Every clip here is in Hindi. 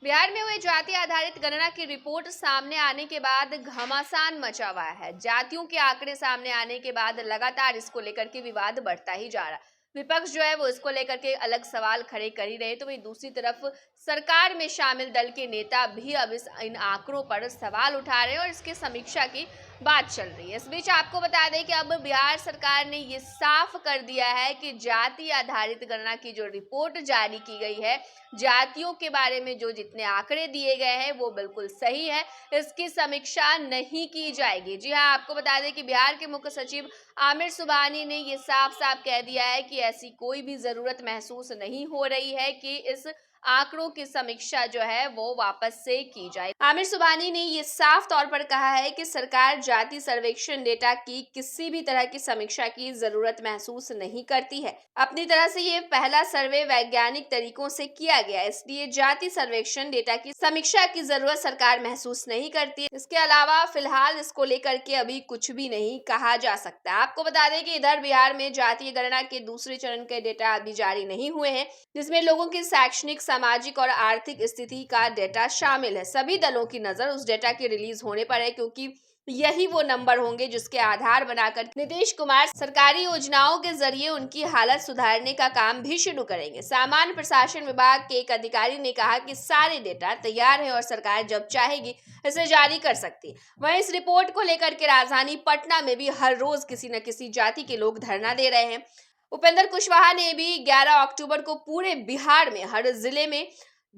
बिहार में हुए जाति आधारित गणना की रिपोर्ट सामने आने के बाद घमासान मचा हुआ है। जातियों के आंकड़े सामने आने के बाद लगातार इसको लेकर के विवाद बढ़ता ही जा रहा है। विपक्ष जो है वो इसको लेकर के अलग सवाल खड़े कर ही रहे, तो वहीं दूसरी तरफ सरकार में शामिल दल के नेता भी अब इन आंकड़ों पर सवाल उठा रहे हैं और इसकी समीक्षा की बात चल रही है। इस बीच आपको बता दें कि अब बिहार सरकार ने ये साफ कर दिया है कि जाति आधारित गणना की जो रिपोर्ट जारी की गई है, जातियों के बारे में जो जितने आंकड़े दिए गए हैं वो बिल्कुल सही है, इसकी समीक्षा नहीं की जाएगी। जी हाँ, आपको बता दें कि बिहार के मुख्य सचिव आमिर सुबहानी ने ये साफ साफ कह दिया है कि ऐसी कोई भी जरूरत महसूस नहीं हो रही है कि इस आंकड़ों की समीक्षा जो है वो वापस से की जाए। आमिर सुबहानी ने ये साफ तौर पर कहा है कि सरकार जाति सर्वेक्षण डेटा की किसी भी तरह की समीक्षा की जरूरत महसूस नहीं करती है। अपनी तरह से ये पहला सर्वे वैज्ञानिक तरीकों से किया गया, इसलिए जाति सर्वेक्षण डेटा की समीक्षा की जरूरत सरकार महसूस नहीं करती है। इसके अलावा फिलहाल इसको लेकर के अभी कुछ भी नहीं कहा जा सकता। आपको बता दें कि इधर बिहार में जातीय गणना के दूसरे चरण के डेटा अभी जारी नहीं हुए हैं, जिसमें लोगों की शैक्षणिक, सामाजिक और आर्थिक स्थिति का डेटा शामिल है। सभी दलों की नजर उस डेटा के रिलीज होने पर है, क्योंकि यही वो नंबर होंगे जिसके आधार बनाकर नीतीश कुमार सरकारी योजनाओं के जरिए उनकी हालत सुधारने का काम भी शुरू करेंगे। सामान्य प्रशासन विभाग के एक अधिकारी ने कहा कि सारे डेटा तैयार है और सरकार जब चाहेगी इसे जारी कर सकती है। वहीं इस रिपोर्ट को लेकर के राजधानी पटना में भी हर रोज किसी न किसी जाति के लोग धरना दे रहे हैं। उपेंद्र कुशवाहा ने भी 11 अक्टूबर को पूरे बिहार में हर जिले में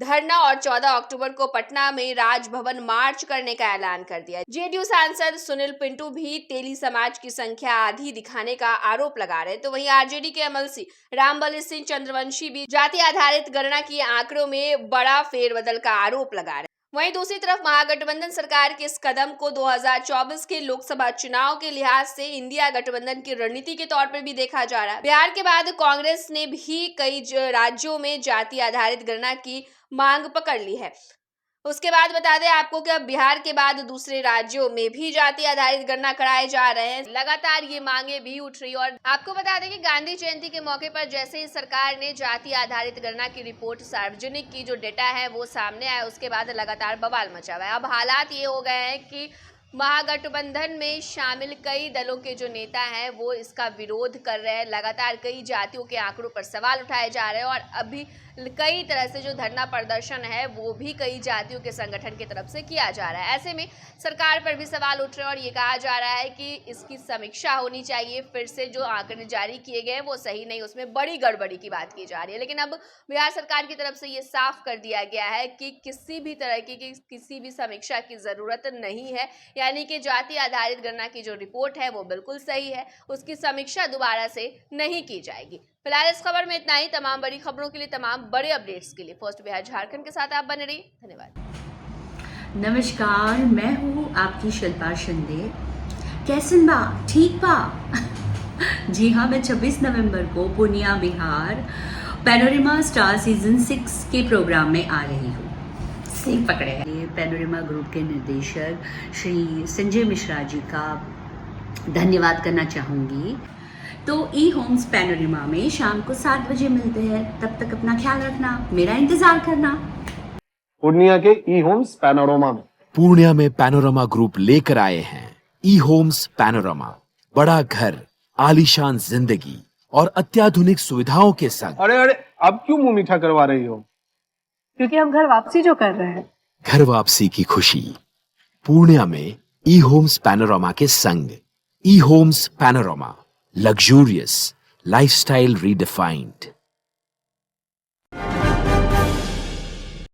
धरना और 14 अक्टूबर को पटना में राजभवन मार्च करने का ऐलान कर दिया। जेडीयू सांसद सुनील पिंटू भी तेली समाज की संख्या आधी दिखाने का आरोप लगा रहे, तो वहीं आरजेडी के एमएलसी रामबली सिंह चंद्रवंशी भी जाति आधारित गणना के आंकड़ों में बड़ा फेरबदल का आरोप लगा रहे। वहीं दूसरी तरफ महागठबंधन सरकार के इस कदम को 2024 के लोकसभा चुनाव के लिहाज से इंडिया गठबंधन की रणनीति के तौर पर भी देखा जा रहा है। बिहार के बाद कांग्रेस ने भी कई राज्यों में जाति आधारित गणना की मांग पकड़ ली है। उसके बाद बता दें आपको कि अब बिहार के बाद दूसरे राज्यों में भी जाति आधारित गणना कराए जा रहे हैं। लगातार ये मांगे भी उठ रही। और आपको बता दें कि गांधी जयंती के मौके पर जैसे ही सरकार ने जाति आधारित गणना की रिपोर्ट सार्वजनिक की, जो डेटा है वो सामने आया, उसके बाद लगातार बवाल मचा हुआ है। अब हालात ये हो गए हैं कि महागठबंधन में शामिल कई दलों के जो नेता हैं वो इसका विरोध कर रहे हैं। लगातार कई जातियों के आंकड़ों पर सवाल उठाए जा रहे हैं और अभी कई तरह से जो धरना प्रदर्शन है वो भी कई जातियों के संगठन की तरफ से किया जा रहा है। ऐसे में सरकार पर भी सवाल उठ रहे हैं और ये कहा जा रहा है कि इसकी समीक्षा होनी चाहिए। फिर से जो आंकड़े जारी किए गए हैं वो सही नहीं, उसमें बड़ी गड़बड़ी की बात की जा रही है। लेकिन अब बिहार सरकार की तरफ से ये साफ कर दिया गया है कि किसी भी तरह की किसी भी समीक्षा की जरूरत नहीं है, यानी कि जाति आधारित गणना की जो रिपोर्ट है वो बिल्कुल सही है, उसकी समीक्षा दोबारा से नहीं की जाएगी। फिलहाल इस खबर में इतना ही। तमाम बड़ी खबरों के लिए, तमाम बड़े अपडेट्स के लिए फर्स्ट बिहार झारखंड के साथ आप बने रहिए। धन्यवाद। नमस्कार, मैं हूँ आपकी शिल्पा शिंदे। कैसन बा? ठीक बा? जी हाँ, मैं 26 नवंबर को Purnia Bihar panorama star season 6 के प्रोग्राम में आ रही हूँ। सीख पकड़े हैं। ये पैनोरमा ग्रुप के निर्देशक श्री संजय मिश्रा जी का धन्यवाद करना चाहूँगी। तो ई होम्स पैनोरमा में शाम को 7 बजे मिलते हैं। तब तक अपना ख्याल रखना, मेरा इंतजार करना। पूर्णिया के ई होम्स पैनोरमा में पूर्णिया में पैनोरमा ग्रुप लेकर आए हैं ई होम्स पैनोरमा। बड़ा घर, आलीशान जिंदगी और अत्याधुनिक सुविधाओं के संग। अरे अब क्यों मुंह मीठा करवा रही हो? क्योंकि हम घर वापसी जो कर रहे हैं। घर वापसी की खुशी पूर्णिया में ई होम्स पैनोरमा के संग। E homes panorama, luxurious lifestyle redefined.